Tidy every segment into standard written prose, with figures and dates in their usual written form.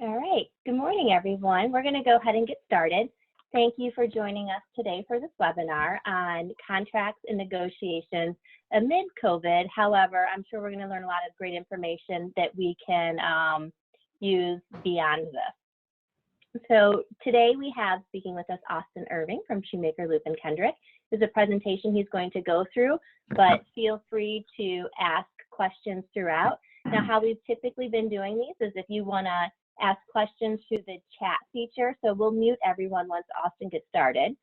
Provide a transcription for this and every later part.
All right. Good morning, everyone. We're going to go ahead and get started. Thank you for joining us today for this webinar on contracts and negotiations amid COVID. However, I'm sure we're going to learn a lot of great information that we can use beyond this. So today we have speaking with us Austin Irving from Shumaker, Loop, and Kendrick. There's a presentation he's going to go through, but feel free to ask questions throughout. Now, how we've typically been doing these is if you want to ask questions through the chat feature. So we'll mute everyone once Austin gets started.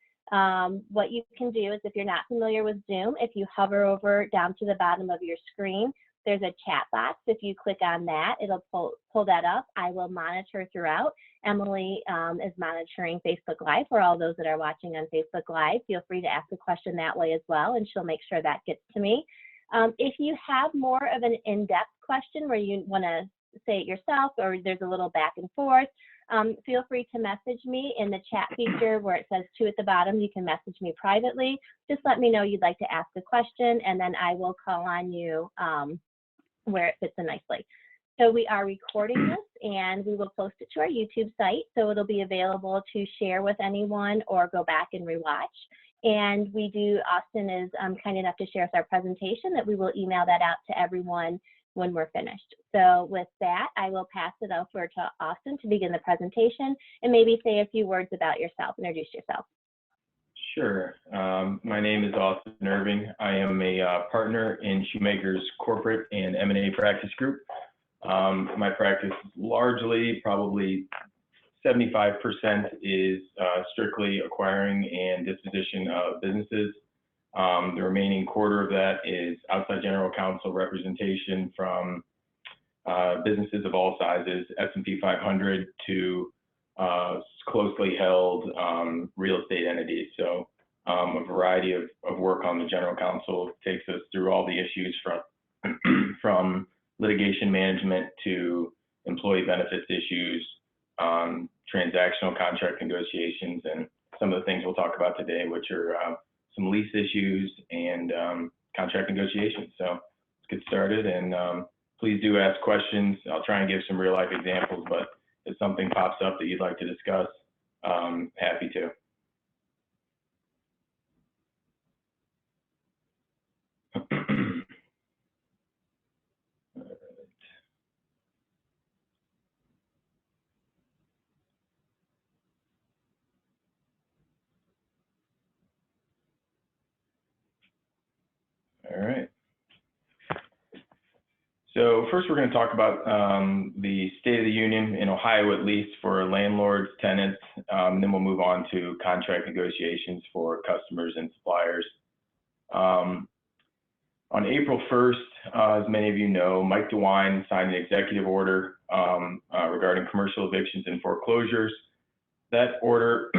What you can do is if you're not familiar with Zoom, if you hover over down to the bottom of your screen, there's a chat box. If you click on that, it'll pull that up. I will monitor throughout. Emily is monitoring Facebook Live for all those that are watching on Facebook Live. Feel free to ask a question that way as well, and she'll make sure that gets to me. If you have more of an in-depth question where you want to say it yourself or there's a little back and forth, feel free to message me in the chat feature where it says to at the bottom. You can message me privately. Just let me know you'd like to ask a question, and then I will call on you where it fits in nicely. So we are recording this and we will post it to our YouTube site. So it'll be available to share with anyone or go back and rewatch. And Austin is kind enough to share us our presentation that we will email that out to everyone when we're finished. So with that, I will pass it over to Austin to begin the presentation and maybe say a few words about yourself, introduce yourself. Sure. My name is Austin Irving. I am a partner in Shumaker's corporate and M&A practice group. My practice largely, probably 75% is strictly acquiring and disposition of businesses. The remaining quarter of that is outside general counsel representation from businesses of all sizes, S&P 500 to closely held real estate entities. So a variety of work on the general counsel takes us through all the issues from litigation management to employee benefits issues, transactional contract negotiations, and some of the things we'll talk about today, which are some lease issues and contract negotiations. So let's get started, and please do ask questions. I'll try and give some real life examples, but if something pops up that you'd like to discuss, happy to. All right. So first we're going to talk about the State of the Union in Ohio, at least for landlords, tenants, and then we'll move on to contract negotiations for customers and suppliers. On April 1st, as many of you know, Mike DeWine signed an executive order regarding commercial evictions and foreclosures. That order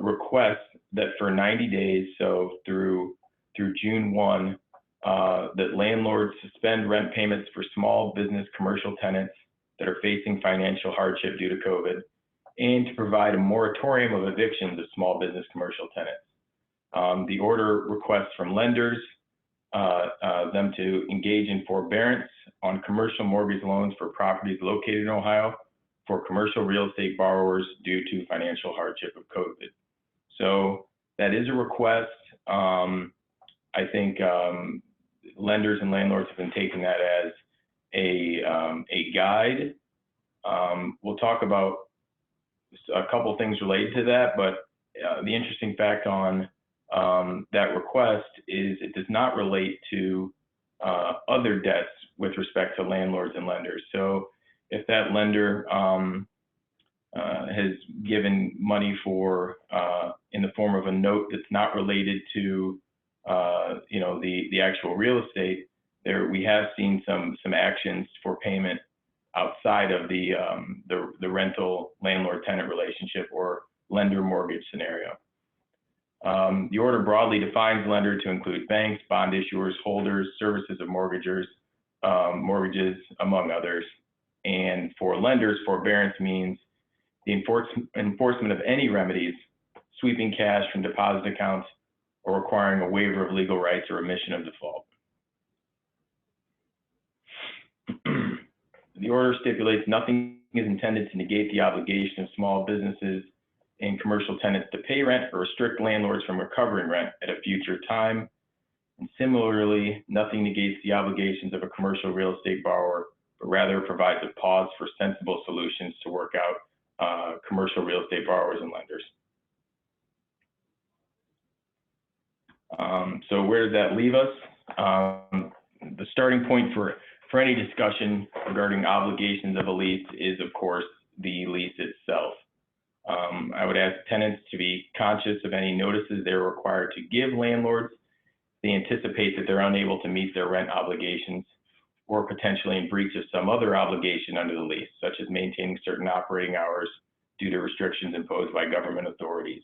requests that for 90 days, so through June 1, that landlords suspend rent payments for small business commercial tenants that are facing financial hardship due to COVID, and to provide a moratorium of evictions of small business commercial tenants. The order requests from lenders them to engage in forbearance on commercial mortgage loans for properties located in Ohio for commercial real estate borrowers due to financial hardship of COVID. So that is a request. I think lenders and landlords have been taking that as a guide. We'll talk about a couple of things related to that, but the interesting fact on that request is it does not relate to other debts with respect to landlords and lenders. So if that lender has given money for in the form of a note that's not related to the actual real estate, there we have seen some actions for payment outside of the rental landlord-tenant relationship or lender mortgage scenario. The order broadly defines lender to include banks, bond issuers, holders, services of mortgages, among others. And for lenders, forbearance means the enforcement of any remedies, sweeping cash from deposit accounts, or requiring a waiver of legal rights or remission of default. The order stipulates nothing is intended to negate the obligation of small businesses and commercial tenants to pay rent or restrict landlords from recovering rent at a future time. And similarly, nothing negates the obligations of a commercial real estate borrower, but rather provides a pause for sensible solutions to work out commercial real estate borrowers and lenders. So where does that leave us? The starting point for any discussion regarding obligations of a lease is, of course, the lease itself. I would ask tenants to be conscious of any notices they're required to give landlords. They anticipate that they're unable to meet their rent obligations or potentially in breach of some other obligation under the lease, such as maintaining certain operating hours due to restrictions imposed by government authorities.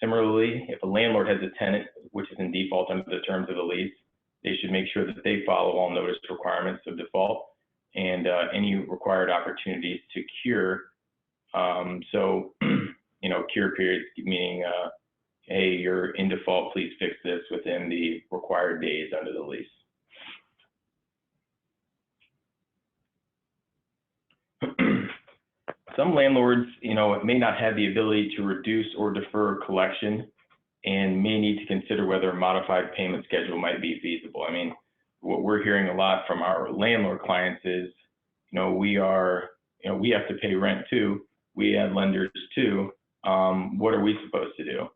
Similarly, if a landlord has a tenant which is in default under the terms of the lease, they should make sure that they follow all notice requirements of default and any required opportunities to cure. Cure periods, meaning, hey, you're in default, please fix this within the required days under the lease. Some landlords, may not have the ability to reduce or defer collection and may need to consider whether a modified payment schedule might be feasible. I mean, what we're hearing a lot from our landlord clients is, we have to pay rent too. We have lenders too. What are we supposed to do?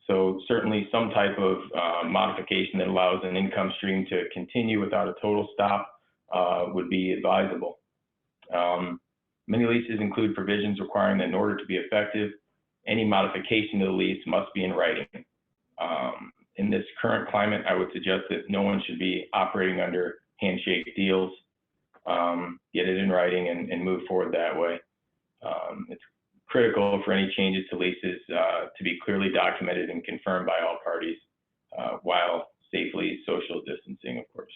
So certainly some type of modification that allows an income stream to continue without a total stop would be advisable. Many leases include provisions requiring that in order to be effective, any modification to the lease must be in writing. In this current climate, I would suggest that no one should be operating under handshake deals. Get it in writing and move forward that way. It's critical for any changes to leases to be clearly documented and confirmed by all parties while safely social distancing, of course.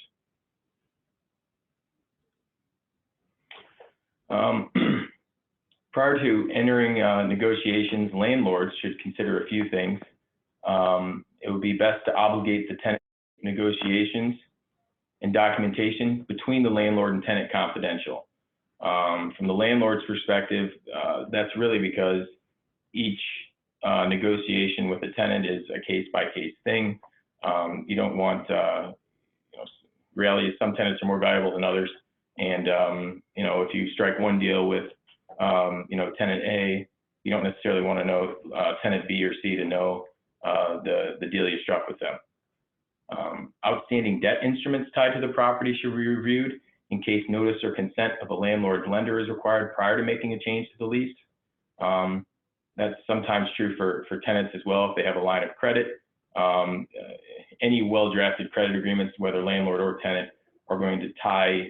Prior to entering negotiations, landlords should consider a few things. It would be best to obligate the tenant negotiations and documentation between the landlord and tenant confidential. From the landlord's perspective, that's really because each negotiation with the tenant is a case-by-case thing. You don't want, reality is some tenants are more valuable than others. And, if you strike one deal with, tenant A, you don't necessarily want to know tenant B or C to know the deal you struck with them. Outstanding debt instruments tied to the property should be reviewed in case notice or consent of a landlord's lender is required prior to making a change to the lease. That's sometimes true for tenants as well if they have a line of credit. Any well-drafted credit agreements, whether landlord or tenant, are going to tie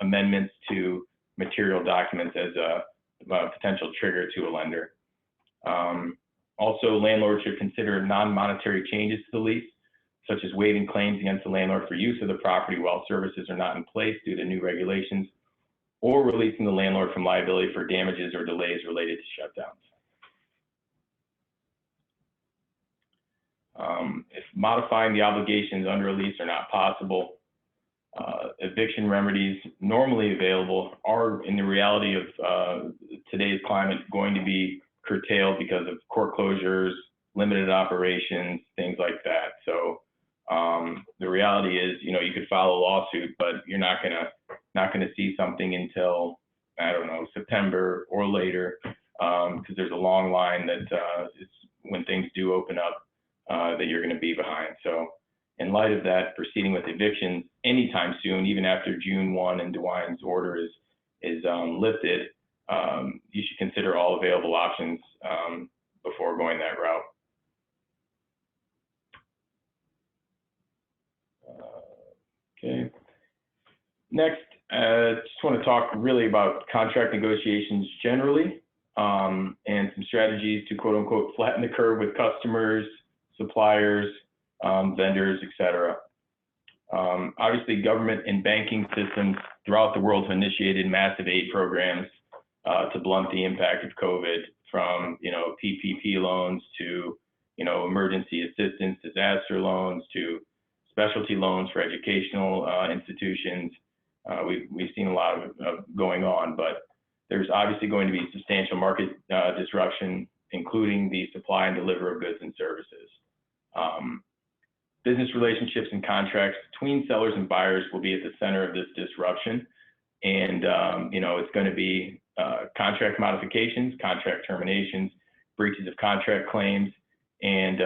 amendments to material documents as a potential trigger to a lender. Also, landlords should consider non-monetary changes to the lease, such as waiving claims against the landlord for use of the property while services are not in place due to new regulations, or releasing the landlord from liability for damages or delays related to shutdowns. If modifying the obligations under a lease are not possible, eviction remedies normally available are, in the reality of today's climate, going to be curtailed because of court closures, limited operations, things like that. So the reality is, you could file a lawsuit, but you're not gonna see something until, I don't know, September or later, because there's a long line that it's when things do open up that you're going to be behind. So in light of that, proceeding with evictions anytime soon, even after June 1 and DeWine's order is lifted, you should consider all available options before going that route. Okay. Next, just want to talk really about contract negotiations generally, and some strategies to quote unquote flatten the curve with customers, suppliers, vendors, etc. Obviously, government and banking systems throughout the world have initiated massive aid programs to blunt the impact of COVID, from PPP loans to emergency assistance, disaster loans, to specialty loans for educational institutions, We've seen a lot of going on, but there's obviously going to be substantial market disruption, including the supply and delivery of goods and services. Business relationships and contracts between sellers and buyers will be at the center of this disruption. And, it's going to be contract modifications, contract terminations, breaches of contract claims. And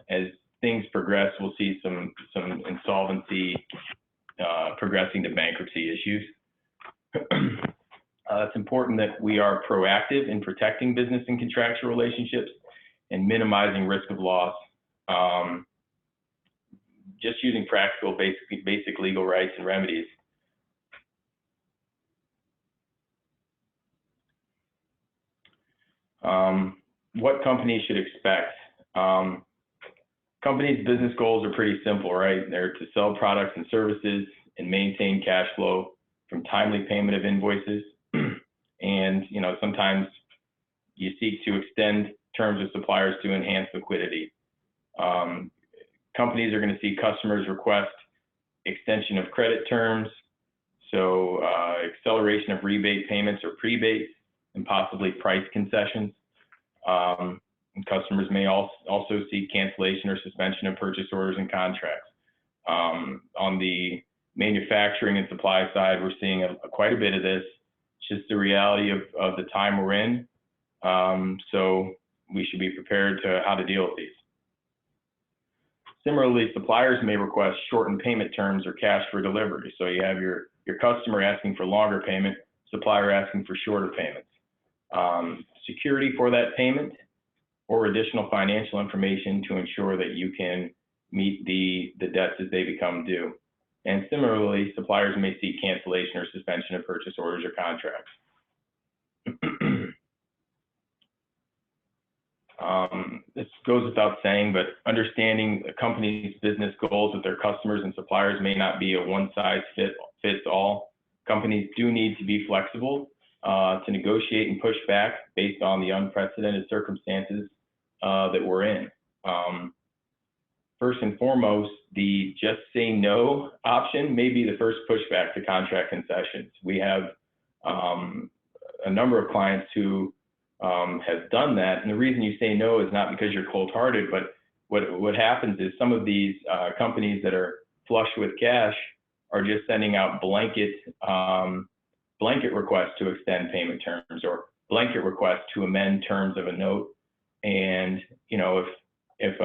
as things progress, we'll see some insolvency progressing to bankruptcy issues. It's important that we are proactive in protecting business and contractual relationships and minimizing risk of loss. Just using practical, basic legal rights and remedies. What companies should expect? Companies' business goals are pretty simple, right? They're to sell products and services and maintain cash flow from timely payment of invoices. And, sometimes you seek to extend terms with suppliers to enhance liquidity. Companies are going to see customers request extension of credit terms, so acceleration of rebate payments or prebates, and possibly price concessions. And customers may also seek cancellation or suspension of purchase orders and contracts. On the manufacturing and supply side, we're seeing quite a bit of this. It's just the reality of the time we're in. So we should be prepared to how to deal with these. Similarly, suppliers may request shortened payment terms or cash for delivery. So you have your customer asking for longer payment, supplier asking for shorter payments. Security for that payment or additional financial information to ensure that you can meet the debts as they become due. And similarly, suppliers may seek cancellation or suspension of purchase orders or contracts. This goes without saying, but understanding a company's business goals with their customers and suppliers may not be a one-size-fits-all. Companies do need to be flexible to negotiate and push back based on the unprecedented circumstances that we're in. First and foremost, the just say no option may be the first pushback to contract concessions. We have a number of clients who have done that. And the reason you say no is not because you're cold-hearted, but what happens is some of these companies that are flush with cash are just sending out blanket requests to extend payment terms or blanket requests to amend terms of a note. And, if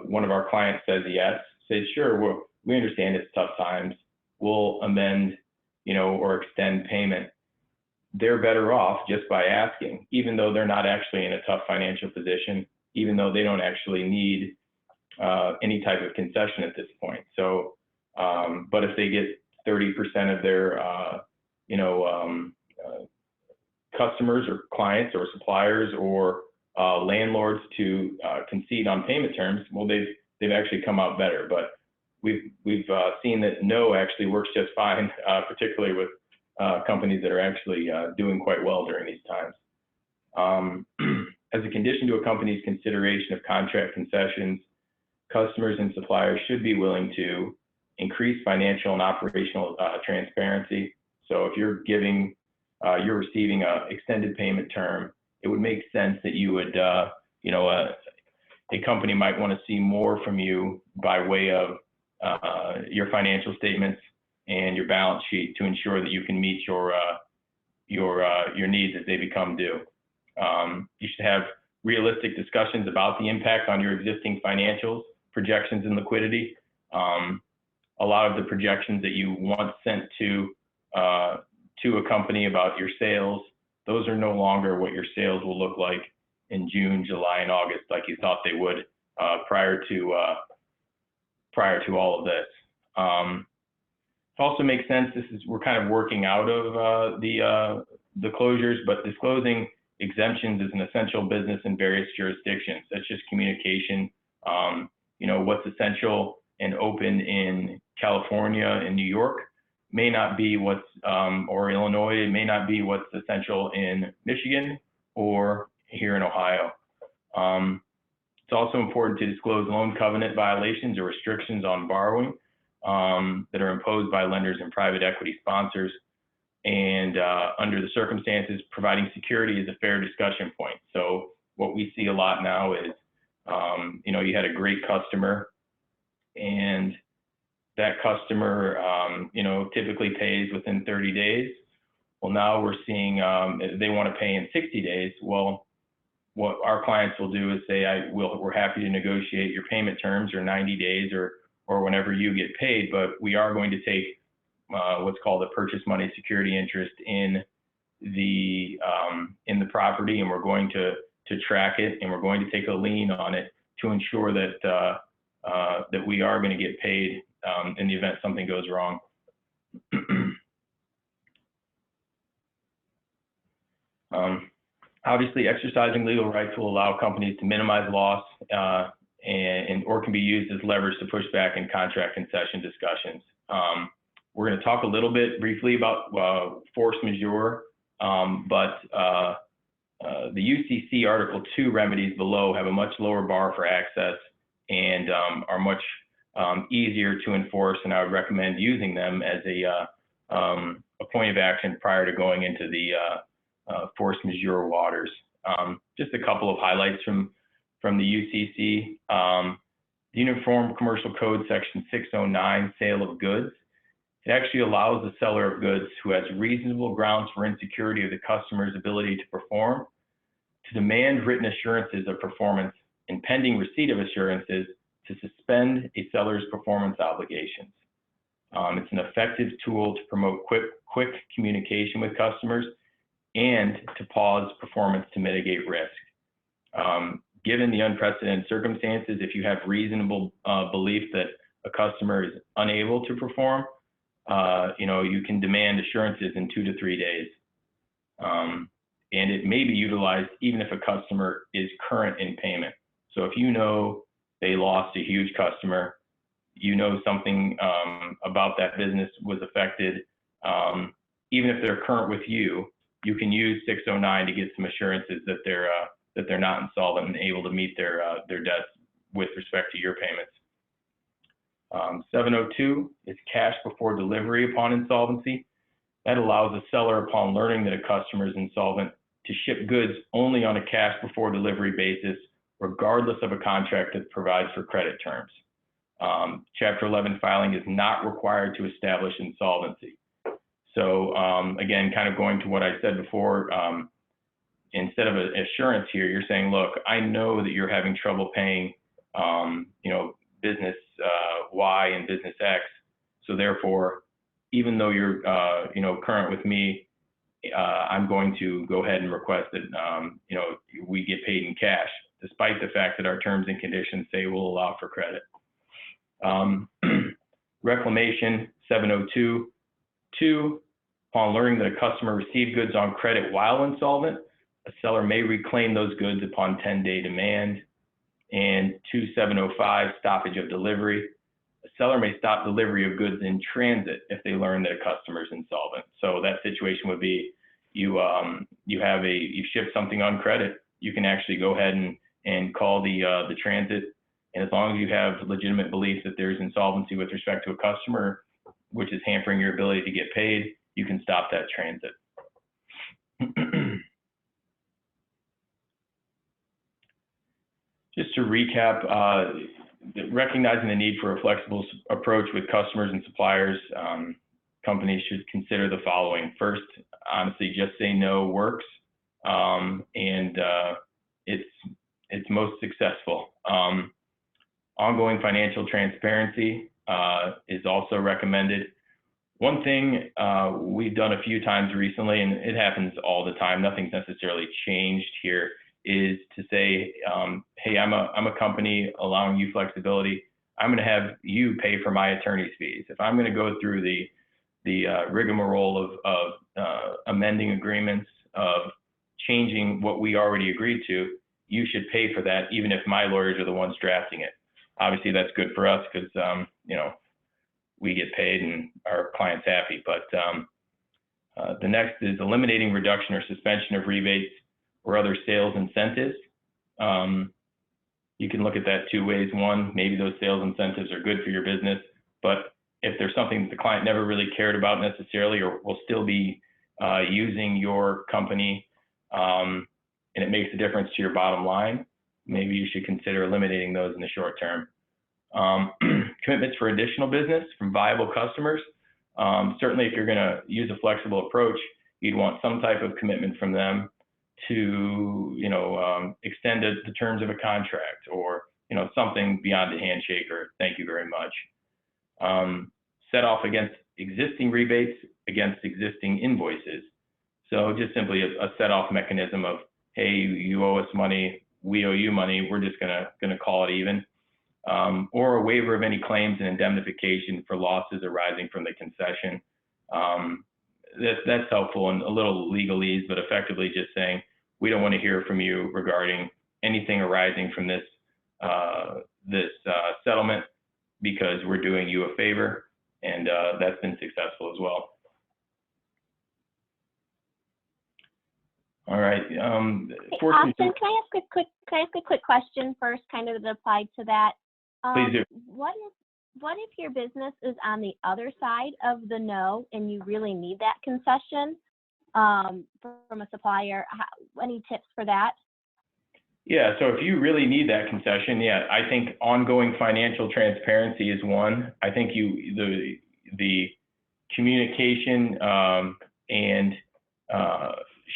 one of our clients says yes, says, sure, we understand it's tough times, we'll amend, or extend payment. They're better off just by asking, even though they're not actually in a tough financial position, even though they don't actually need any type of concession at this point. So, but if they get 30% of their, customers or clients or suppliers or landlords to concede on payment terms, well, they've actually come out better. But we've seen that no actually works just fine, particularly with companies that are actually doing quite well during these times. As a condition to a company's consideration of contract concessions, customers and suppliers should be willing to increase financial and operational transparency. So if you're receiving an extended payment term, it would make sense that you would, a company might want to see more from you by way of your financial statements and your balance sheet to ensure that you can meet your needs as they become due. You should have realistic discussions about the impact on your existing financials, projections, and liquidity. A lot of the projections that you once sent to a company about your sales, those are no longer what your sales will look like in June, July, and August, like you thought they would prior to all of this. It also makes sense. We're kind of working out of the closures, but disclosing exemptions is an essential business in various jurisdictions. That's just communication. What's essential and open in California and New York may not be what's, or Illinois, may not be what's essential in Michigan or here in Ohio. It's also important to disclose loan covenant violations or restrictions on borrowing. that are imposed by lenders and private equity sponsors. And under the circumstances, providing security is a fair discussion point. So what we see a lot now is, you had a great customer, and that customer, typically pays within 30 days. Well, now we're seeing they want to pay in 60 days. Well, what our clients will do is say, we're happy to negotiate your payment terms, or 90 days, or whenever you get paid, but we are going to take what's called a purchase money security interest in the property, and we're going to track it, and we're going to take a lien on it to ensure that that we are going to get paid in the event something goes wrong. Obviously, exercising legal rights will allow companies to minimize loss or can be used as levers to push back in contract concession discussions. We're going to talk a little bit briefly about force majeure, but the UCC Article 2 remedies below have a much lower bar for access and are much easier to enforce, and I would recommend using them as a point of action prior to going into the force majeure waters. Just a couple of highlights from the UCC. The Uniform Commercial Code Section 609, Sale of Goods. It actually allows the seller of goods who has reasonable grounds for insecurity of the customer's ability to perform to demand written assurances of performance and, pending receipt of assurances, to suspend a seller's performance obligations. It's an effective tool to promote quick communication with customers and to pause performance to mitigate risk. Given the unprecedented circumstances, if you have reasonable belief that a customer is unable to perform, you can demand assurances in 2 to 3 days. And it may be utilized even if a customer is current in payment. So if you know they lost a huge customer, something about that business was affected, even if they're current with you, you can use 609 to get some assurances that they're not insolvent and able to meet their debts with respect to your payments. 702 is cash before delivery upon insolvency. That allows a seller, upon learning that a customer is insolvent, to ship goods only on a cash before delivery basis, regardless of a contract that provides for credit terms. Chapter 11 filing is not required to establish insolvency. So again, kind of going to what I said before, instead of an assurance here, you're saying, look, I know that you're having trouble paying, business Y and business X. So therefore, even though you're, current with me, I'm going to go ahead and request that, we get paid in cash, despite the fact that our terms and conditions say we'll allow for credit. Reclamation 702. 2, upon learning that a customer received goods on credit while insolvent, a seller may reclaim those goods upon 10-day demand. And 2705, stoppage of delivery. A seller may stop delivery of goods in transit if they learn that a customer is insolvent. So that situation would be you ship something on credit, you can actually go ahead and call the transit, and as long as you have legitimate belief that there's insolvency with respect to a customer, which is hampering your ability to get paid, you can stop that transit. Just to recap, recognizing the need for a flexible approach with customers and suppliers, companies should consider the following. First, honestly, just say no works, and it's most successful. Ongoing financial transparency is also recommended. One thing we've done a few times recently, and it happens all the time, nothing's necessarily changed here, is to say, hey, I'm a company allowing you flexibility. I'm going to have you pay for my attorney's fees. If I'm going to go through the rigmarole of amending agreements, of changing what we already agreed to, you should pay for that, even if my lawyers are the ones drafting it. Obviously, that's good for us because we get paid and our client's happy. But the next is eliminating reduction or suspension of rebates or other sales incentives. You can look at that two ways. One, maybe those sales incentives are good for your business, but if there's something that the client never really cared about necessarily, or will still be using your company, and it makes a difference to your bottom line, maybe you should consider eliminating those in the short term. Commitments for additional business from viable customers. Certainly, if you're going to use a flexible approach, you'd want some type of commitment from them to, extend the terms of a contract, or, something beyond a handshake or thank you very much. Set off against existing rebates against existing invoices. So just simply a set off mechanism of, hey, you owe us money, we owe you money, we're just gonna call it even. Or a waiver of any claims and indemnification for losses arising from the concession. That's helpful and a little legalese, but effectively just saying, we don't want to hear from you regarding anything arising from this settlement, because we're doing you a favor, and that's been successful as well. All right. Austin, can I ask a quick question first, kind of applied to that? Please do. What if your business is on the other side of the no, and you really need that concession from a supplier? Any tips for that? Yeah, so if you really need that concession, yeah, I think ongoing financial transparency is one. I think the communication and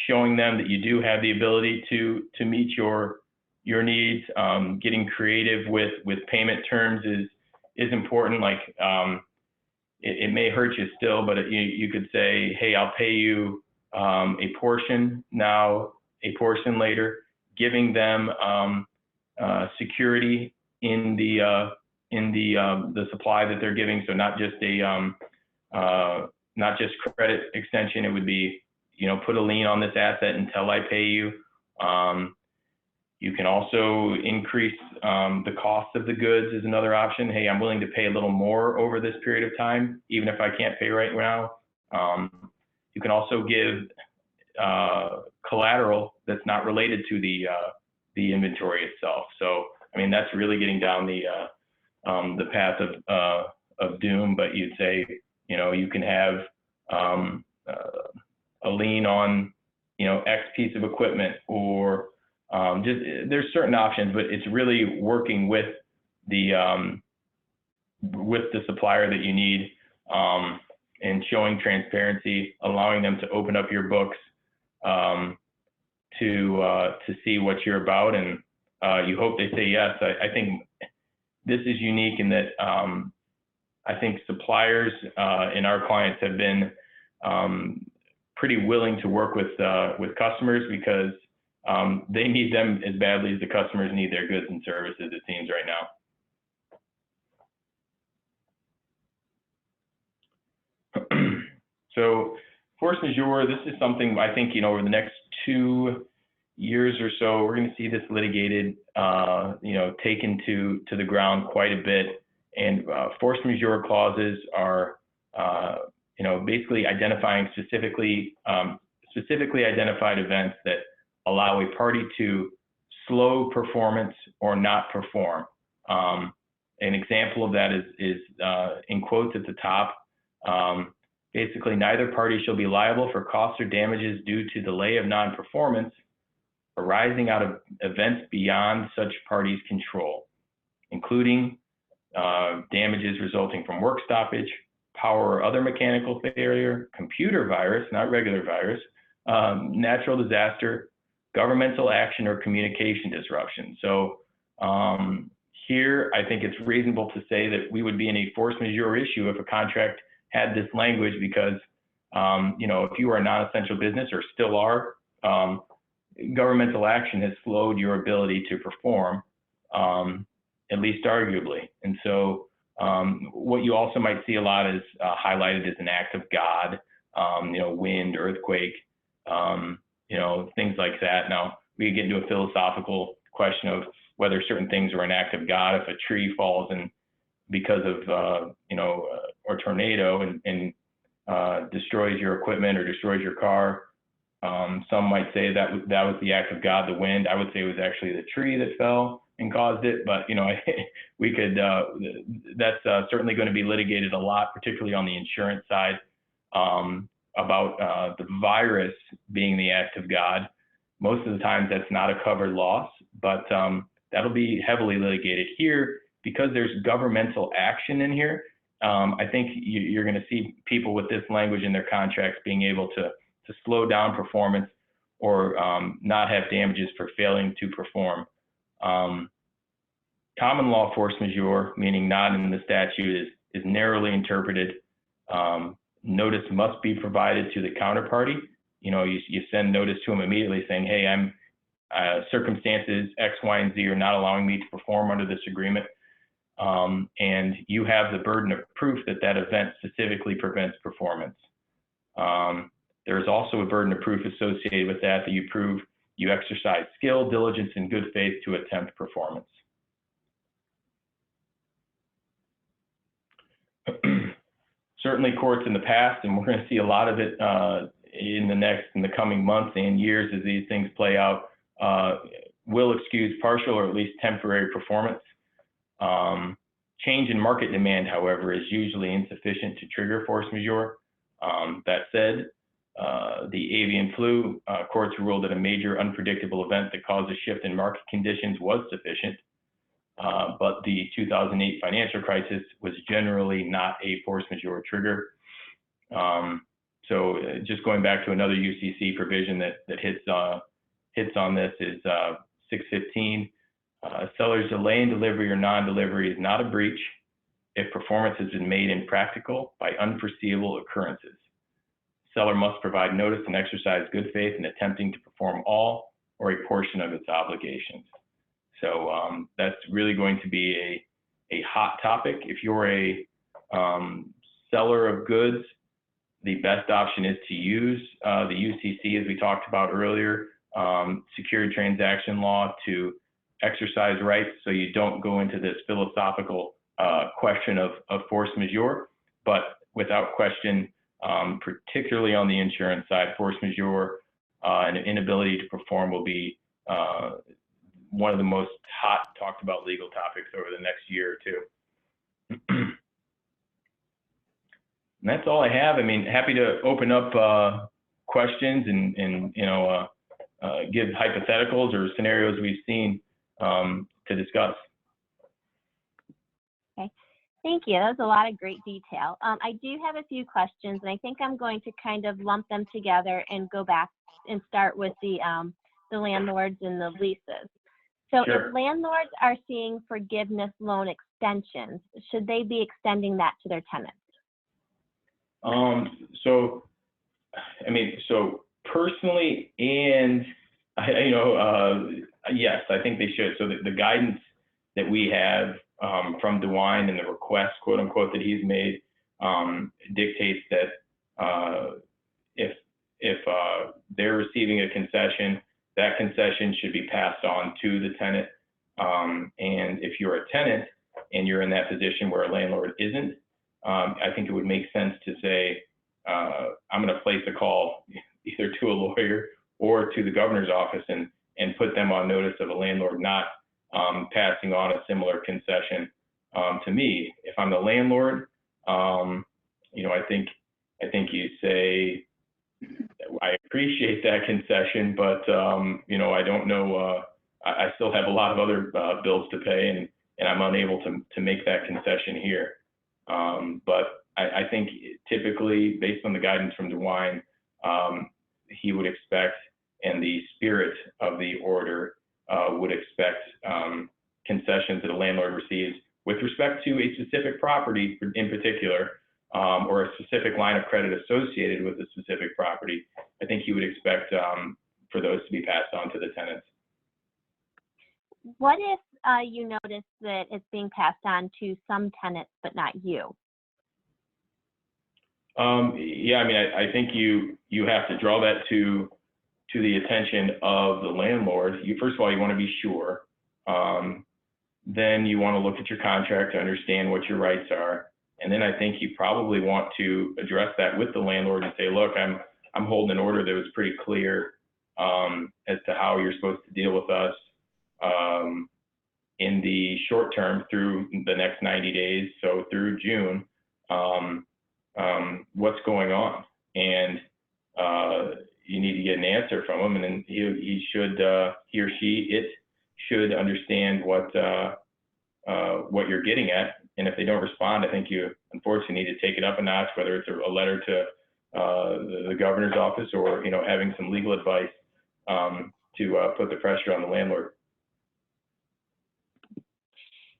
showing them that you do have the ability to meet your needs, getting creative with payment terms is important. Like it may hurt you still, but you could say, hey, I'll pay you a portion now, a portion later, giving them security in the supply that they're giving. So not just not just credit extension. It would be, put a lien on this asset until I pay you. You can also increase the cost of the goods is another option. Hey, I'm willing to pay a little more over this period of time, even if I can't pay right now. You can also give collateral that's not related to the inventory itself. So, I mean, that's really getting down the path of doom. But you'd say, you can have a lien on, X piece of equipment, or just there's certain options. But it's really working with the supplier that you need, and showing transparency, allowing them to open up your books to see what you're about, and you hope they say yes. I think this is unique in that I think suppliers and our clients have been pretty willing to work with customers, because they need them as badly as the customers need their goods and services, it seems right now. So force majeure, this is something I think, over the next 2 years or so, we're going to see this litigated, taken to the ground quite a bit. And force majeure clauses are, basically identifying specifically identified events that allow a party to slow performance or not perform. An example of that is in quotes at the top. Basically, neither party shall be liable for costs or damages due to delay of non-performance arising out of events beyond such party's control, including damages resulting from work stoppage, power or other mechanical failure, computer virus, not regular virus, natural disaster, governmental action, or communication disruption. So here, I think it's reasonable to say that we would be in a force majeure issue if a contract had this language, because if you are a non-essential business, or still are, governmental action has slowed your ability to perform, at least arguably. And so what you also might see a lot is highlighted as an act of God, wind, earthquake, things like that. Now, we get into a philosophical question of whether certain things are an act of God. If a tree falls and because of, or tornado and destroys your equipment or destroys your car, some might say that was the act of God, the wind. I would say it was actually the tree that fell. and caused it, but we could. That's certainly going to be litigated a lot, particularly on the insurance side, about the virus being the act of God. Most of the time, that's not a covered loss, but that'll be heavily litigated here because there's governmental action in here. I think you're going to see people with this language in their contracts being able to slow down performance or not have damages for failing to perform. Common law force majeure, meaning not in the statute, is narrowly interpreted. Notice must be provided to the counterparty. You send notice to them immediately saying, hey, I'm circumstances X, Y, and Z are not allowing me to perform under this agreement. And you have the burden of proof that that event specifically prevents performance. There is also a burden of proof associated with that you prove you exercise skill, diligence, and good faith to attempt performance. Certainly courts in the past, and we're going to see a lot of it in the coming months and years as these things play out, will excuse partial or at least temporary performance. Change in market demand, however, is usually insufficient to trigger force majeure. That said, the avian flu courts ruled that a major unpredictable event that caused a shift in market conditions was sufficient, but the 2008 financial crisis was generally not a force majeure trigger. So just going back to another UCC provision that hits on this is 615. Seller's delay in delivery or non-delivery is not a breach if performance has been made impractical by unforeseeable occurrences. Seller must provide notice and exercise good faith in attempting to perform all or a portion of its obligations. So that's really going to be a hot topic. If you're a seller of goods, the best option is to use the UCC, as we talked about earlier, secured transaction law to exercise rights, so you don't go into this philosophical question of force majeure. But without question, particularly on the insurance side, force majeure and an inability to perform will be one of the most hot talked about legal topics over the next year or two. And that's all I have. I mean, happy to open up questions and give hypotheticals or scenarios we've seen to discuss. Okay, thank you. That was a lot of great detail. I do have a few questions, and I think I'm going to kind of lump them together and go back and start with the landlords and the leases. So Sure. If landlords are seeing forgiveness loan extensions, should they be extending that to their tenants? So personally, and yes, I think they should. So the guidance that we have from DeWine and the request, quote unquote, that he's made dictates that if they're receiving a concession, that concession should be passed on to the tenant. And if you're a tenant and you're in that position where a landlord isn't, I think it would make sense to say, I'm going to place a call either to a lawyer or to the governor's office and put them on notice of a landlord not passing on a similar concession to me. If I'm the landlord, I think you say, I appreciate that concession, but I don't know. I still have a lot of other bills to pay, and I'm unable to make that concession here. But I think typically, based on the guidance from DeWine, he would expect, and the spirit of the order would expect concessions that a landlord receives with respect to a specific property in particular, or a specific line of credit associated with a specific property. I think he would expect for those to be passed on to the tenants. What if you notice that it's being passed on to some tenants but not you? Yeah, I mean, I think you have to draw that to the attention of the landlord. First of all, you want to be sure. Then you want to look at your contract to understand what your rights are. And then I think you probably want to address that with the landlord and say, look, I'm holding an order that was pretty clear as to how you're supposed to deal with us. in the short term through the next 90 days, so through June, what's going on, and you need to get an answer from him, and then he or she should understand what you're getting at. And if they don't respond, I think you unfortunately need to take it up a notch, whether it's a letter to the governor's office, or having some legal advice to put the pressure on the landlord.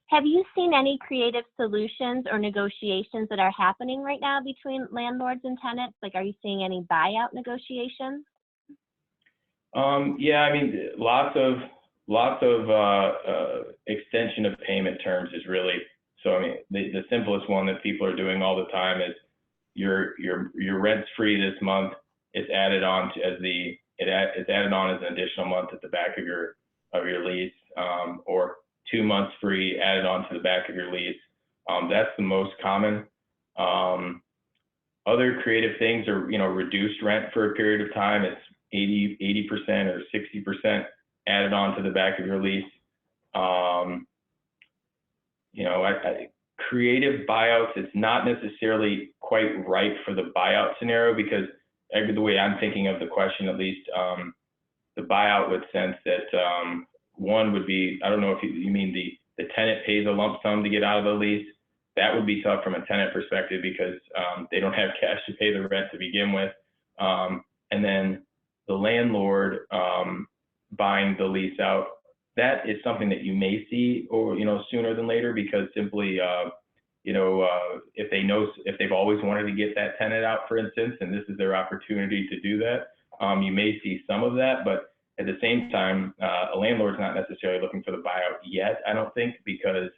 Have you seen any creative solutions or negotiations that are happening right now between landlords and tenants? Like, are you seeing any buyout negotiations? Yeah, I mean, lots of extension of payment terms is really, so I mean, the simplest one that people are doing all the time is your rent's free this month. It's added on as it's added on as an additional month at the back of your lease, or 2 months free added on to the back of your lease. That's the most common. Other creative things are, reduced rent for a period of time. It's 80% or 60% added on to the back of your lease. Creative buyouts, it's not necessarily quite right for the buyout scenario, because the way I'm thinking of the question, at least, the buyout would sense that one would be, I don't know if you mean the tenant pays a lump sum to get out of the lease. That would be tough from a tenant perspective, because they don't have cash to pay the rent to begin with. And then the landlord buying the lease out, that is something that you may see, or sooner than later, because simply if they've always wanted to get that tenant out, for instance, and this is their opportunity to do that, you may see some of that. But at the same time, a landlord's not necessarily looking for the buyout yet, I don't think, because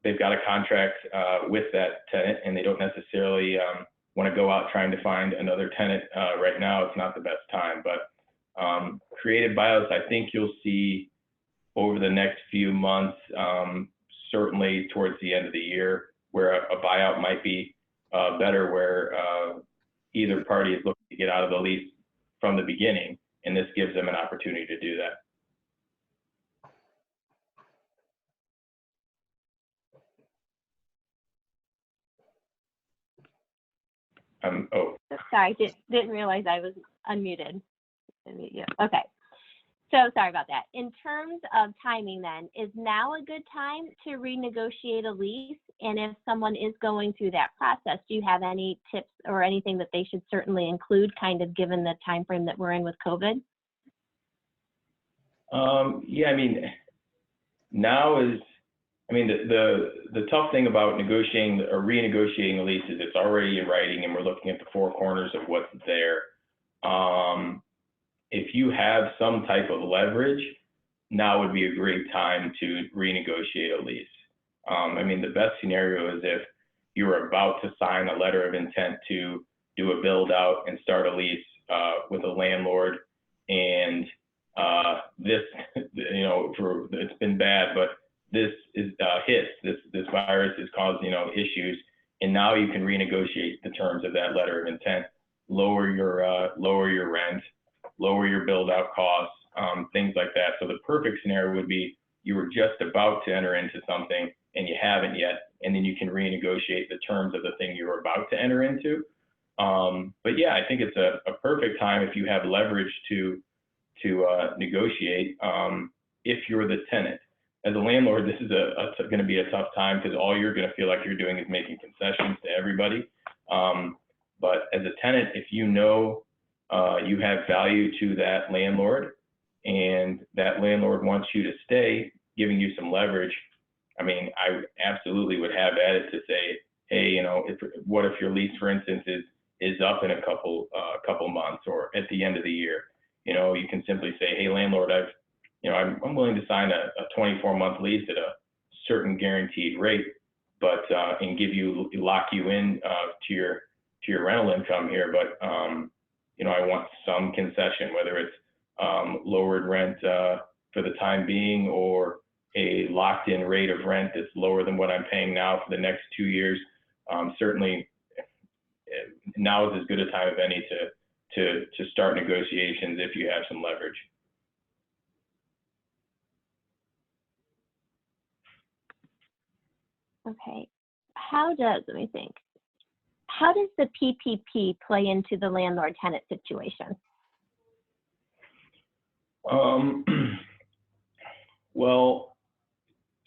they've got a contract with that tenant, and they don't necessarily want to go out trying to find another tenant right now. It's not the best time. But creative buyouts, I think you'll see over the next few months, certainly towards the end of the year, where a buyout might be better, where either party is looking to get out of the lease from the beginning, and this gives them an opportunity to do that. Oh. Sorry, didn't realize I was unmuted. Okay. So sorry about that. In terms of timing then, is now a good time to renegotiate a lease? And if someone is going through that process, do you have any tips or anything that they should certainly include, kind of given the time frame that we're in with COVID? Yeah, I mean, now is, I mean, the tough thing about negotiating or renegotiating a lease is it's already in writing, and we're looking at the four corners of what's there. If you have some type of leverage, now would be a great time to renegotiate a lease. I mean, the best scenario is if you were about to sign a letter of intent to do a build out and start a lease with a landlord, and this, it's been bad, but this is this virus is causing issues, and now you can renegotiate the terms of that letter of intent, lower your rent, lower your build out costs, things like that. So the perfect scenario would be you were just about to enter into something and you haven't yet, and then you can renegotiate the terms of the thing you were about to enter into. But yeah, I think it's a perfect time if you have leverage to negotiate. If you're the tenant, as a landlord, this is going to be a tough time, because all you're going to feel like you're doing is making concessions to everybody. But as a tenant, if you know you have value to that landlord, and that landlord wants you to stay, giving you some leverage, I mean, I absolutely would have at it to say, hey, what if your lease, for instance, is up in a couple months, or at the end of the year? You can simply say, hey, landlord, I'm willing to sign a 24-month lease at a certain guaranteed rate, but and lock you in to your rental income here, but I want some concession, whether it's lowered rent for the time being, or a locked-in rate of rent that's lower than what I'm paying now for the next 2 years. Certainly, now is as good a time as any to start negotiations if you have some leverage. Okay. Let me think. How does the PPP play into the landlord-tenant situation? Well,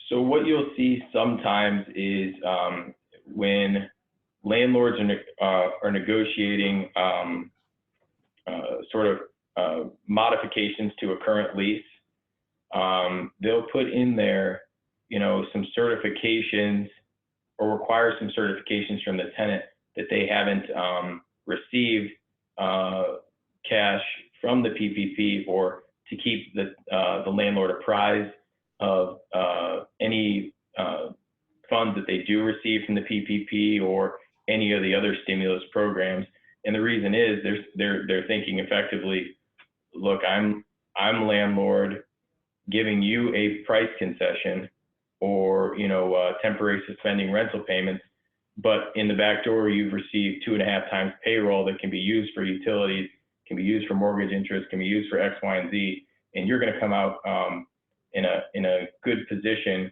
so what you'll see sometimes is when landlords are negotiating sort of modifications to a current lease, they'll put in there, some certifications or require some certifications from the tenant that they haven't received cash from the PPP, or to keep the landlord apprised of any funds that they do receive from the PPP or any of the other stimulus programs. And the reason is they're thinking effectively, look, I'm landlord giving you a price concession or temporary suspending rental payments, but in the back door you've received 2.5 times payroll that can be used for utilities, can be used for mortgage interest, can be used for X, Y, and Z, and you're going to come out in a good position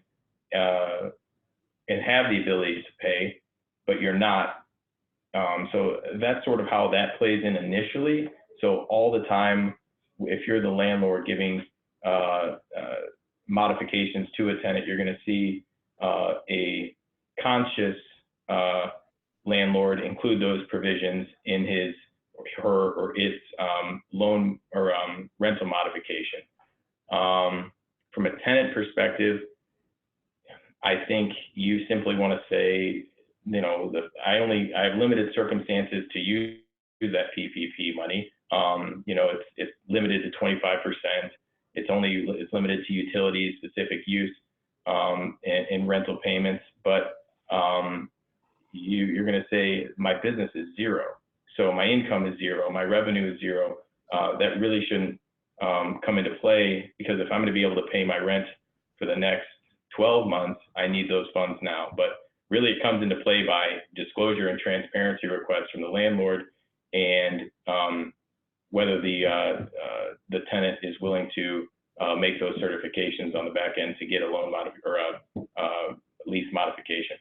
and have the ability to pay, but you're not. So that's sort of how that plays in initially. So all the time, if you're the landlord giving modifications to a tenant, you're going to see a conscious landlord include those provisions in his or her or its loan or rental modification. From a tenant perspective, I think you simply want to say, I have limited circumstances to use that PPP money. It's limited to 25%. It's limited to utility specific use and rental payments, but you're going to say my business is zero, so my income is zero, my revenue is zero. That really shouldn't come into play, because if I'm going to be able to pay my rent for the next 12 months, I need those funds now. But really, it comes into play by disclosure and transparency requests from the landlord, and whether the tenant is willing to make those certifications on the back end to get a loan or a lease modification.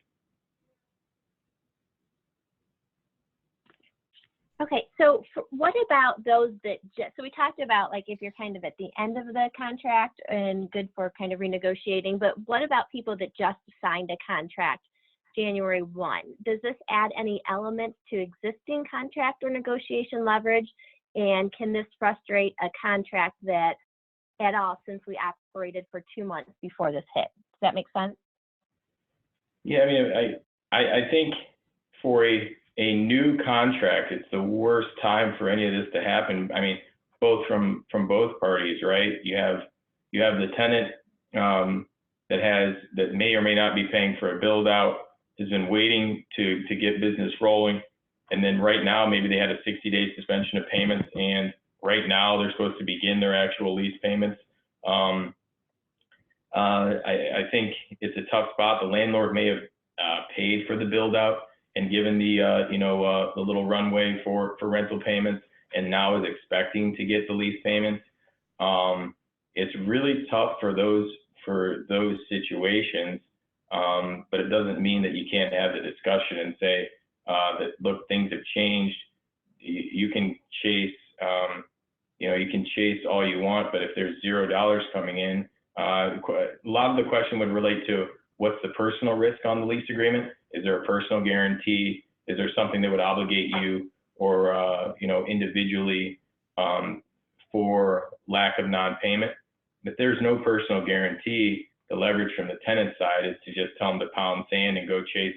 Okay, so what about those that so we talked about, like, if you're kind of at the end of the contract and good for kind of renegotiating, but what about people that just signed a contract January 1? Does this add any elements to existing contract or negotiation leverage? And can this frustrate a contract that at all, since we operated for 2 months before this hit? Does that make sense? Yeah, I mean, I think for a new contract, it's the worst time for any of this to happen. I mean, both from both parties, right? You have the tenant that may or may not be paying for a build out, has been waiting to get business rolling, and then right now maybe they had a 60-day suspension of payments, and right now they're supposed to begin their actual lease payments. I think it's a tough spot. The landlord may have paid for the build out and given the little runway for rental payments, and now is expecting to get the lease payments. It's really tough for those situations, but it doesn't mean that you can't have the discussion and say that, look, things have changed. You can chase all you want, but if there's $0 coming in, a lot of the question would relate to what's the personal risk on the lease agreement. Is there a personal guarantee? Is there something that would obligate you or individually for lack of non-payment? If there's no personal guarantee, the leverage from the tenant side is to just tell them to pound sand and go chase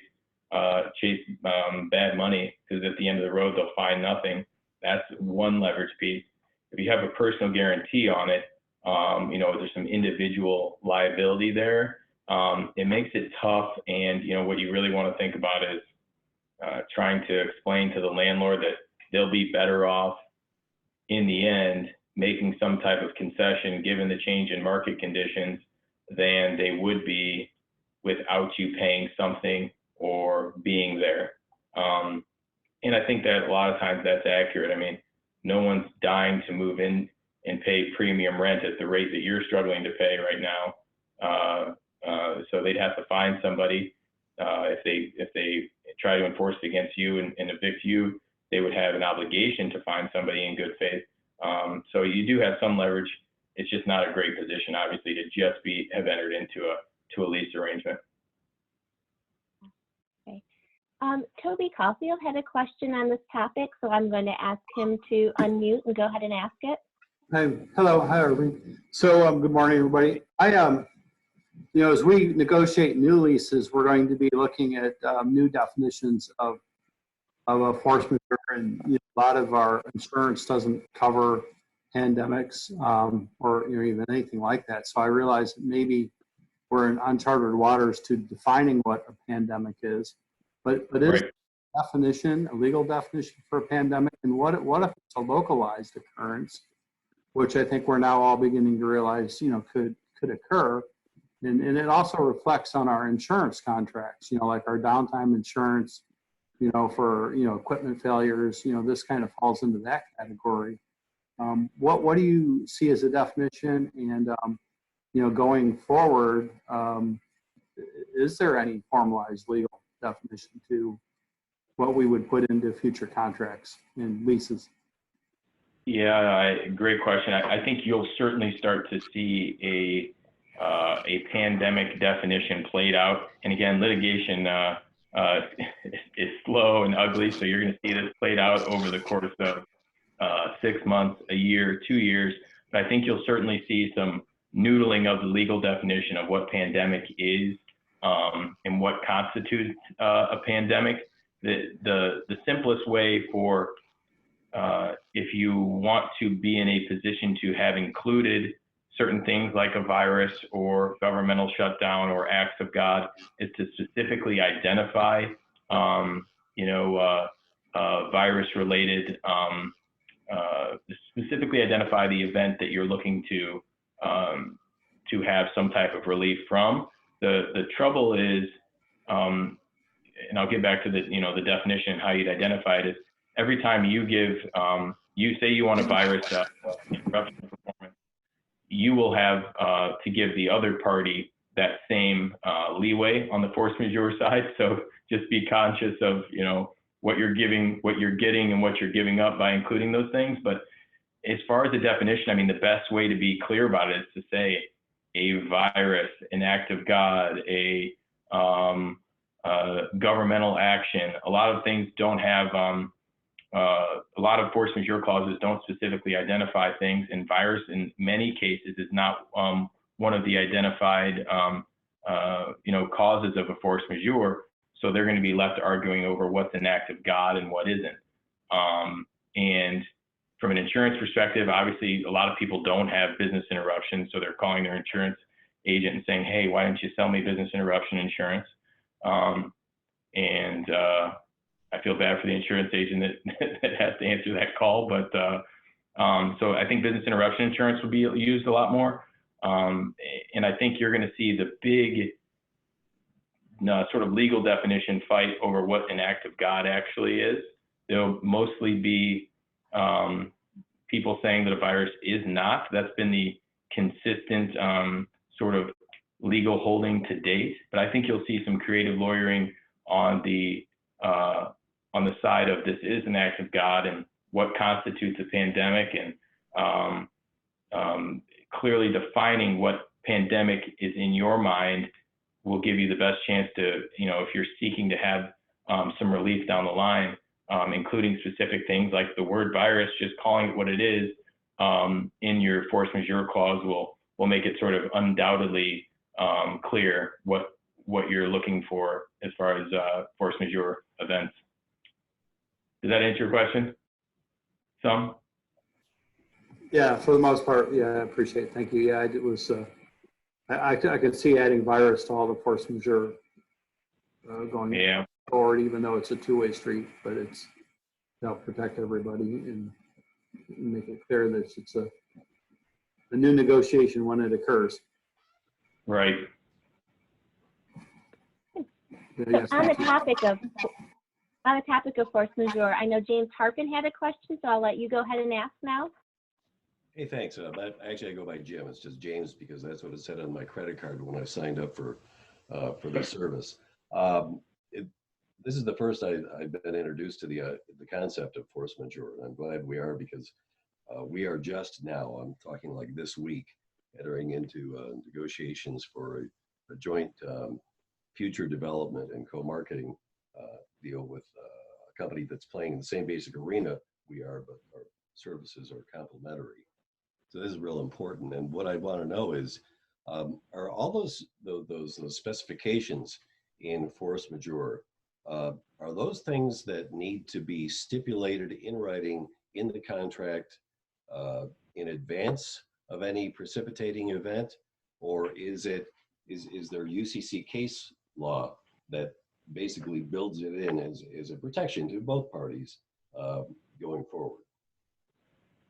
bad money, because at the end of the road they'll find nothing. That's one leverage piece. If you have a personal guarantee on it, there's some individual liability there. It makes it tough, and what you really want to think about is trying to explain to the landlord that they'll be better off in the end making some type of concession given the change in market conditions than they would be without you paying something or being there. And I think that a lot of times that's accurate. I mean, no one's dying to move in and pay premium rent at the rate that you're struggling to pay right now. So they'd have to find somebody if they try to enforce it against you and evict you, they would have an obligation to find somebody in good faith. So you do have some leverage. It's just not a great position, obviously, to just have entered into a lease arrangement. Okay. Toby Caulfield had a question on this topic, so I'm going to ask him to unmute and go ahead and ask it. Hi, hello, hi, Irving. So, good morning, everybody. As we negotiate new leases, we're going to be looking at new definitions of a force majeure, and a lot of our insurance doesn't cover pandemics or even anything like that. So I realize that maybe we're in uncharted waters to defining what a pandemic is, but is Right. a definition, a legal definition for a pandemic, and what if it's a localized occurrence, which I think we're now all beginning to realize, could occur. And it also reflects on our insurance contracts, like our downtime insurance, for, equipment failures, this kind of falls into that category. What do you see as a definition? And, going forward, is there any formalized legal definition to what we would put into future contracts and leases? Yeah, great question. I think you'll certainly start to see a pandemic definition played out. And again, litigation is slow and ugly, so you're going to see this played out over the course of 6 months, a year, 2 years. But I think you'll certainly see some noodling of the legal definition of what pandemic is and what constitutes a pandemic. The simplest way for if you want to be in a position to have included certain things like a virus or governmental shutdown or acts of God is to specifically identify, virus-related, specifically identify the event that you're looking to have some type of relief from. The trouble is, and I'll get back to the definition and how you'd identify it, is every time you give, you say you want a virus interruption of performance, you will have to give the other party that same leeway on the force majeure side. So just be conscious of, what you're getting and what you're giving up by including those things. But as far as the definition, I mean, the best way to be clear about it is to say a virus, an act of God, a governmental action. A lot of things don't have, a lot of force majeure clauses don't specifically identify things, and virus in many cases is not one of the identified causes of a force majeure. So they're going to be left arguing over what's an act of God and what isn't. And from an insurance perspective, obviously a lot of people don't have business interruption, so they're calling their insurance agent and saying, hey, why don't you sell me business interruption insurance? I feel bad for the insurance agent that has to answer that call, but so I think business interruption insurance would be used a lot more. And I think you're going to see the big sort of legal definition fight over what an act of God actually is. There'll mostly be people saying that a virus is not. That's been the consistent sort of legal holding to date. But I think you'll see some creative lawyering on the side of this is an act of God and what constitutes a pandemic, and clearly defining what pandemic is in your mind will give you the best chance to, if you're seeking to have some relief down the line, including specific things like the word virus, just calling it what it is in your force majeure clause will make it sort of undoubtedly clear what you're looking for as far as force majeure events. Does that answer your question? Some? Yeah, for the most part, yeah, I appreciate it. Thank you. Yeah, it was, I could see adding virus to all the force majeure going forward, even though it's a two-way street, but it's to help protect everybody and make it clear that it's a new negotiation when it occurs. Right. Yes, On the topic of force majeure, I know James Harkin had a question, so I'll let you go ahead and ask now. Hey, thanks. Actually, I go by Jim. It's just James because that's what it said on my credit card when I signed up for this service. This is the first I've been introduced to the concept of force majeure, and I'm glad we are, because we are just now, I'm talking like this week, entering into negotiations for a joint future development and co-marketing deal with a company that's playing in the same basic arena we are, but our services are complementary. So this is real important. And what I want to know is, are all those specifications in force majeure, are those things that need to be stipulated in writing in the contract in advance of any precipitating event, or is there UCC case law that basically builds it in as a protection to both parties going forward?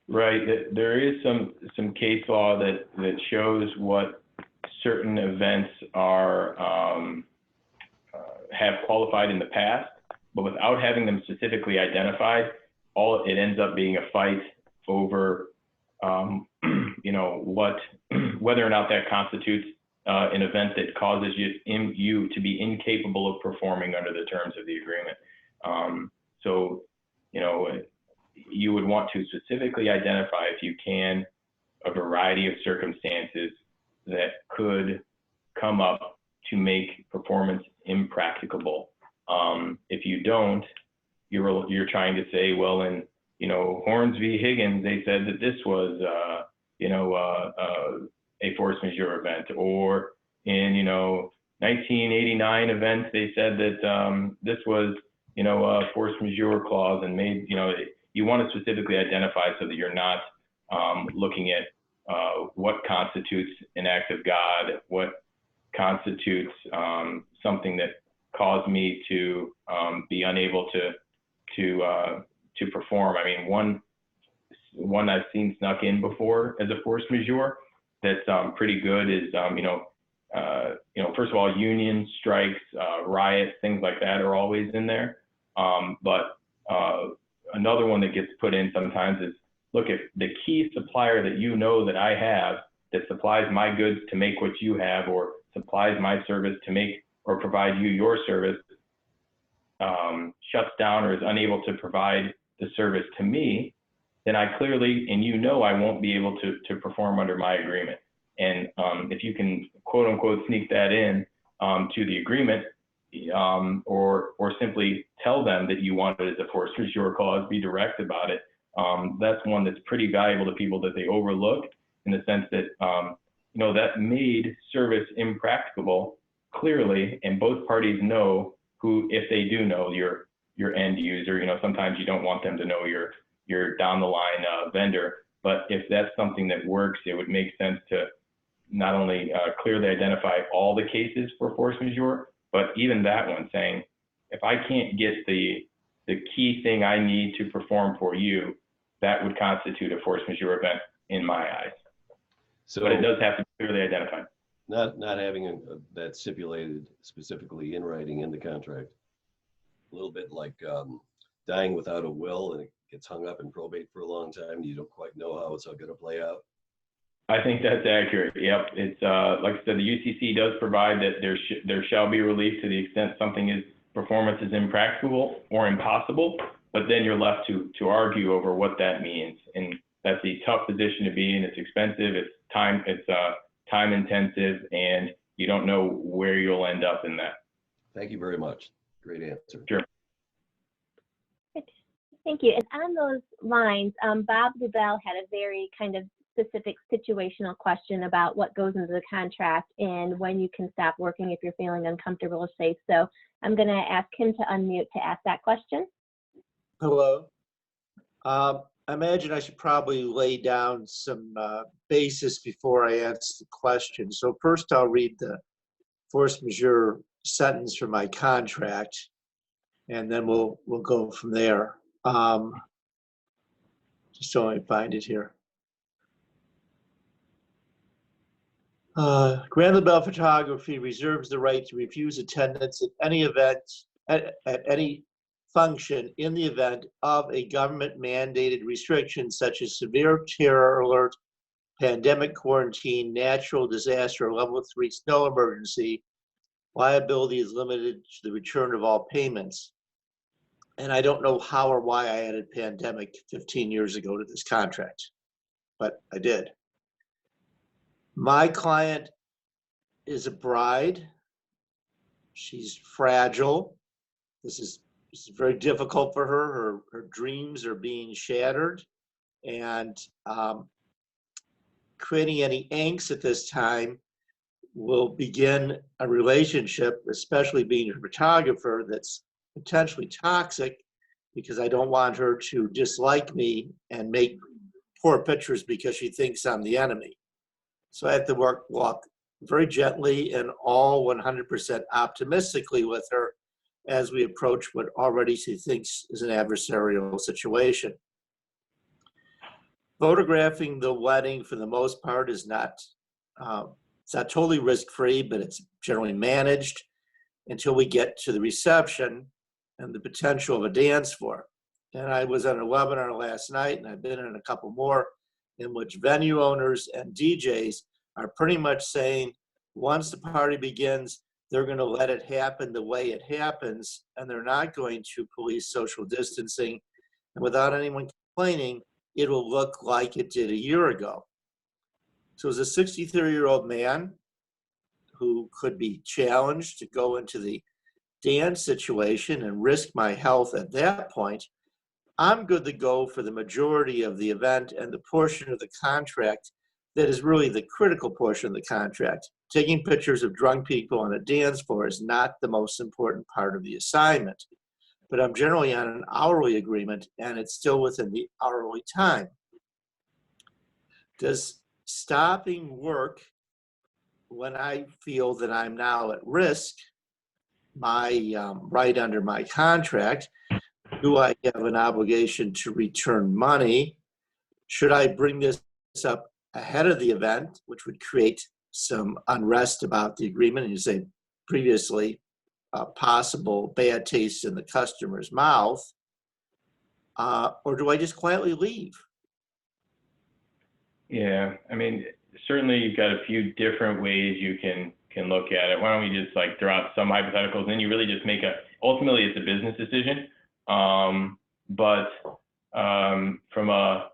Right. There is some case law that shows what certain events are have qualified in the past, but without having them specifically identified, all it ends up being a fight over whether or not that constitutes an event that causes you to be incapable of performing under the terms of the agreement. You would want to specifically identify, if you can, a variety of circumstances that could come up to make performance impracticable. If you don't, you're trying to say, well, in Horns v. Higgins, they said that this was a force majeure event, or in 1989 events, they said that this was a force majeure clause, and made you want to specifically identify so that you're not looking at what constitutes an act of God, what constitutes something that caused me to be unable to perform. I mean, one I've seen snuck in before as a force majeure that's pretty good is first of all, union strikes, riots, things like that are always in there. But another one that gets put in sometimes is, look, if the key supplier that I have that supplies my goods to make what you have, or supplies my service to make or provide you your service, shuts down or is unable to provide the service to me, then I clearly, and I won't be able to perform under my agreement. And if you can, quote unquote, sneak that in to the agreement, or simply tell them that you want it as a force majeure clause, be direct about it. That's one that's pretty valuable to people that they overlook, in the sense that, that made service impracticable clearly, and both parties know who, if they do know your end user, sometimes you don't want them to know your down the line vendor, but if that's something that works, it would make sense to not only clearly identify all the cases for force majeure, but even that one, saying, if I can't get the key thing I need to perform for you, that would constitute a force majeure event in my eyes. But it does have to be clearly identified. Not having that stipulated specifically in writing in the contract. A little bit like dying without a will, and it gets hung up in probate for a long time. You don't quite know how it's going to play out. I think that's accurate. Yep. It's like I said, the UCC does provide that there shall be relief to the extent performance is impracticable or impossible, but then you're left to argue over what that means. And that's a tough position to be in. It's expensive, it's time intensive, and you don't know where you'll end up in that. Thank you very much. Great answer. Sure. Thank you. And on those lines, Bob DuBell had a very kind of specific situational question about what goes into the contract and when you can stop working if you're feeling uncomfortable or safe. So I'm going to ask him to unmute to ask that question. Hello. I imagine I should probably lay down some basis before I answer the question. So first I'll read the force majeure sentence from my contract, and then we'll go from there. Just so I find it here. Grand LaBelle Photography reserves the right to refuse attendance at any event, at any function in the event of a government mandated restriction such as severe terror alert, pandemic quarantine, natural disaster, or level 3 snow emergency, Liability is limited to the return of all payments. And I don't know how or why I added pandemic 15 years ago to this contract, but I did. My client is a bride. She's fragile. This is very difficult for her. Her dreams are being shattered, and creating any angst at this time will begin a relationship, especially being a photographer, that's potentially toxic, because I don't want her to dislike me and make poor pictures because she thinks I'm the enemy. So I have to walk very gently and all 100% optimistically with her as we approach what already she thinks is an adversarial situation. Photographing the wedding, for the most part, is not, it's not totally risk-free, but it's generally managed until we get to the reception and the potential of a dance floor. And I was on a webinar last night, and I've been in a couple more, in which venue owners and DJs are pretty much saying, once the party begins, they're going to let it happen the way it happens, and they're not going to police social distancing. And without anyone complaining, it will look like it did a year ago. So as a 63-year-old man who could be challenged to go into the dance situation and risk my health at that point, I'm good to go for the majority of the event and the portion of the contract that is really the critical portion of the contract. Taking pictures of drunk people on a dance floor is not the most important part of the assignment, but I'm generally on an hourly agreement, and it's still within the hourly time. Does stopping work when I feel that I'm now at risk, my right under my contract, do I have an obligation to return money? Should I bring this up ahead of the event, which would create some unrest about the agreement, and you say previously possible bad taste in the customer's mouth, or do I just quietly leave? Yeah, I mean, certainly you've got a few different ways you can look at it. Why don't we just like throw out some hypotheticals, and then you really just make ultimately it's a business decision. But from a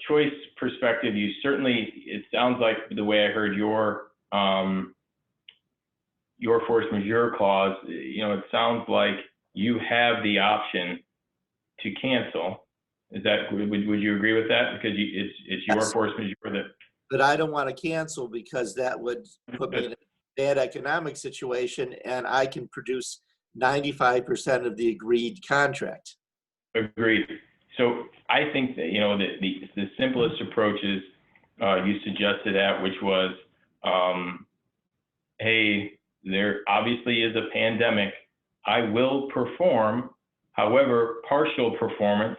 choice perspective, you certainly, it sounds like the way I heard your force majeure clause, it sounds like you have the option to cancel. Is that, would you agree with that? Because it's your Yes. force majeure that. But I don't want to cancel because that would put me in a bad economic situation, and I can produce 95% of the agreed contract. Agreed. So I think that, the simplest approach is you suggested that, which was, hey, there obviously is a pandemic. I will perform. However, partial performance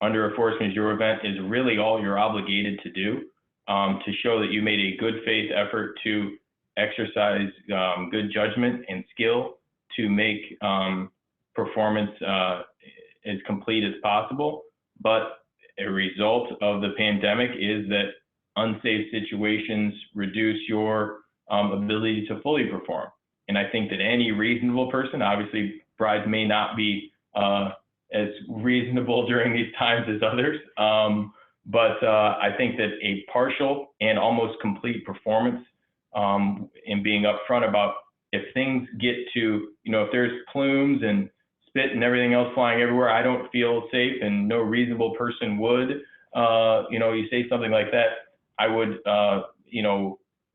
under a force majeure event is really all you're obligated to do, to show that you made a good faith effort to exercise good judgment and skill to make performance as complete as possible. But a result of the pandemic is that unsafe situations reduce your ability to fully perform. And I think that any reasonable person, obviously brides may not be as reasonable during these times as others, but I think that a partial and almost complete performance and being upfront about if things get to, if there's plumes and spit and everything else flying everywhere, I don't feel safe, and no reasonable person would, you say something like that, I would,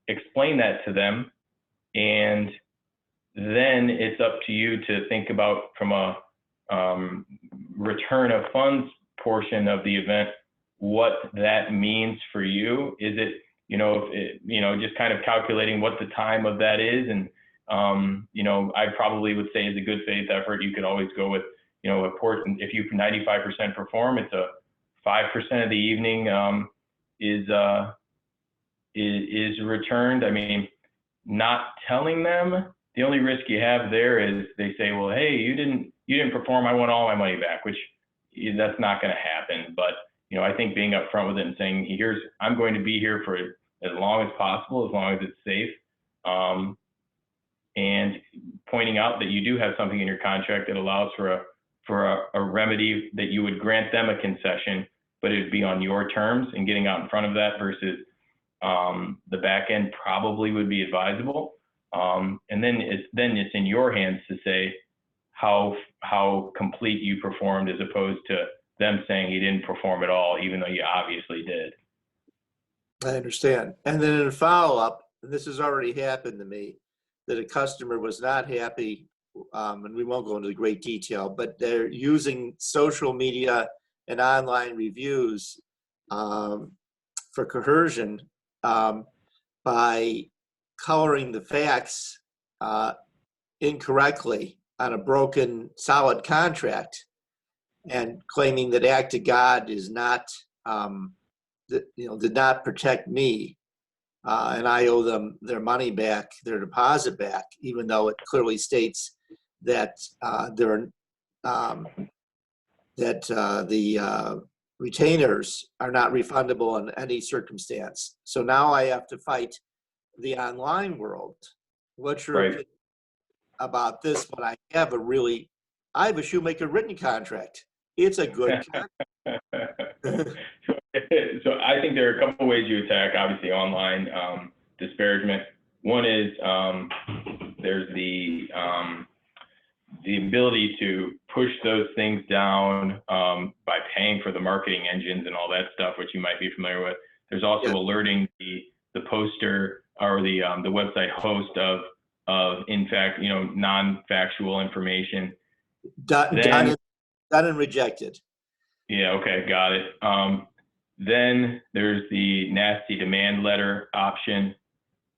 explain that to them. And then it's up to you to think about, from a return of funds portion of the event, what that means for you. Is it, just kind of calculating what the time of that is. And, I probably would say as a good faith effort, you could always go with, if you 95% perform, it's a 5% of the evening is returned. I mean, not telling them, the only risk you have there is they say, well, hey, you didn't perform, I want all my money back, which that's not going to happen. But, I think being upfront with it and saying, I'm going to be here for as long as possible, as long as it's safe. and pointing out that you do have something in your contract that allows for a remedy that you would grant them a concession, but it'd be on your terms, and getting out in front of that versus the back end probably would be advisable. And then it's in your hands to say how complete you performed, as opposed to them saying you didn't perform at all, even though you obviously did. I understand. And then in follow-up, and this has already happened to me, that a customer was not happy, and we won't go into great detail, but they're using social media and online reviews for coercion by coloring the facts incorrectly on a broken, solid contract, and claiming that act of God is not, did not protect me, and I owe them their money back, their deposit back, even though it clearly states that the retainers are not refundable in any circumstance. So now I have to fight the online world. What's your opinion about this? When I have a Shoemaker written contract. It's a good contract. So I think there are a couple of ways you attack, obviously, online disparagement. One is there's the ability to push those things down by paying for the marketing engines and all that stuff, which you might be familiar with. There's also alerting the poster or the website host of in fact, non-factual information. Done and rejected. Yeah, okay, got it. Then there's the nasty demand letter option.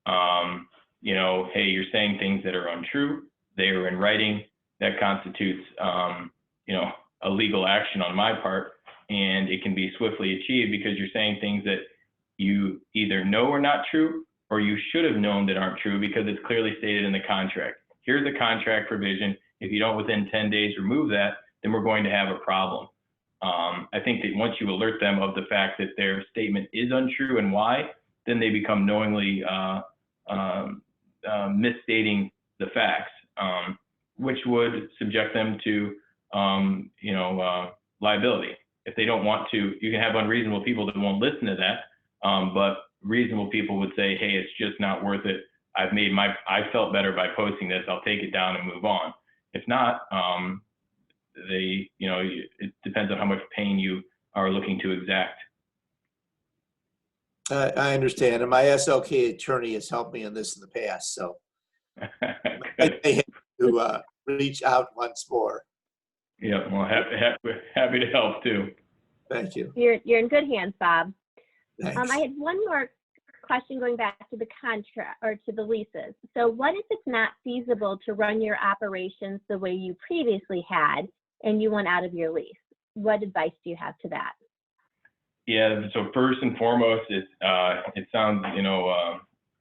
Hey, you're saying things that are untrue. They are in writing. That constitutes, a legal action on my part, and it can be swiftly achieved because you're saying things that you either know are not true or you should have known that aren't true because it's clearly stated in the contract. Here's the contract provision. If you don't within 10 days remove that, then we're going to have a problem. I think that once you alert them of the fact that their statement is untrue and why, then they become knowingly misstating the facts, which would subject them to, liability. If they don't want to, you can have unreasonable people that won't listen to that, but reasonable people would say, hey, it's just not worth it. I felt better by posting this. I'll take it down and move on. If not, it depends on how much pain you are looking to exact. I understand, and my SLK attorney has helped me in this in the past, so I may have to reach out once more. Yeah, well, happy to help too. Thank you. You're in good hands, Bob. Thanks. I had one more question going back to the contract or to the leases. So what if it's not feasible to run your operations the way you previously had and you went out of your lease? What advice do you have to that? Yeah, so first and foremost, it sounds,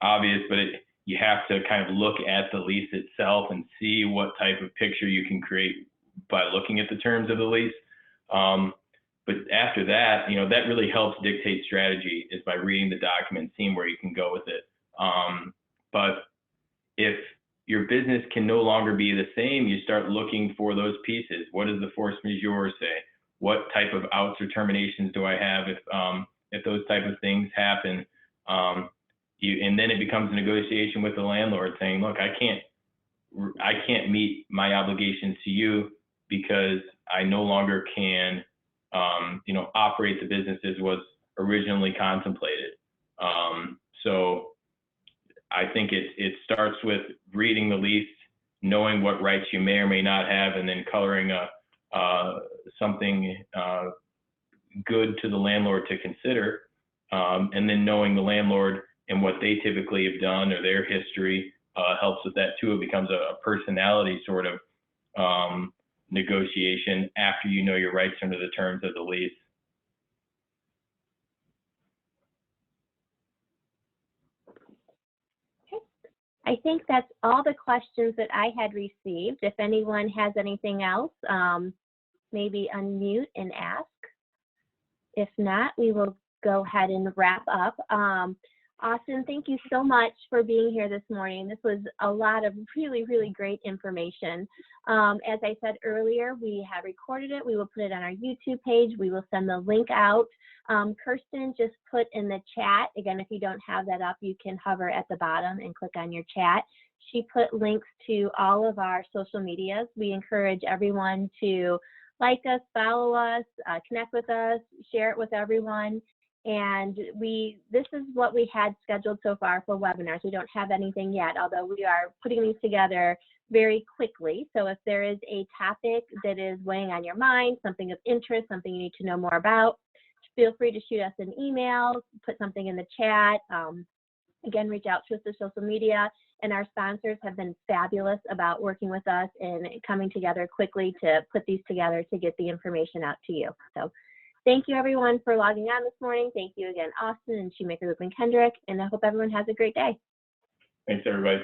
obvious, but you have to kind of look at the lease itself and see what type of picture you can create by looking at the terms of the lease. But after that, that really helps dictate strategy is by reading the document, seeing where you can go with it. But if your business can no longer be the same, you start looking for those pieces. What does the force majeure say? What type of outs or terminations do I have if those type of things happen? And then it becomes a negotiation with the landlord saying, look, I can't meet my obligations to you because I no longer can, operate the business as was originally contemplated. So I think it starts with reading the lease, knowing what rights you may or may not have, and then coloring something good to the landlord to consider, and then knowing the landlord and what they typically have done or their history helps with that too. It becomes a personality sort of negotiation after you know your rights under the terms of the lease. I think that's all the questions that I had received. If anyone has anything else, maybe unmute and ask. If not, we will go ahead and wrap up. Austin, thank you so much for being here this morning. This was a lot of really, really great information. As I said earlier, we have recorded it. We will put it on our YouTube page. We will send the link out. Kirsten just put in the chat. Again, if you don't have that up, you can hover at the bottom and click on your chat. She put links to all of our social medias. We encourage everyone to like us, follow us, connect with us, share it with everyone. And this is what we had scheduled so far for webinars. We don't have anything yet, although we are putting these together very quickly. So if there is a topic that is weighing on your mind, something of interest, something you need to know more about, feel free to shoot us an email, put something in the chat. Again, reach out to us through social media. And our sponsors have been fabulous about working with us and coming together quickly to put these together to get the information out to you. So thank you everyone for logging on this morning. Thank you again, Austin and Shumaker Group and Kendrick, and I hope everyone has a great day. Thanks, everybody.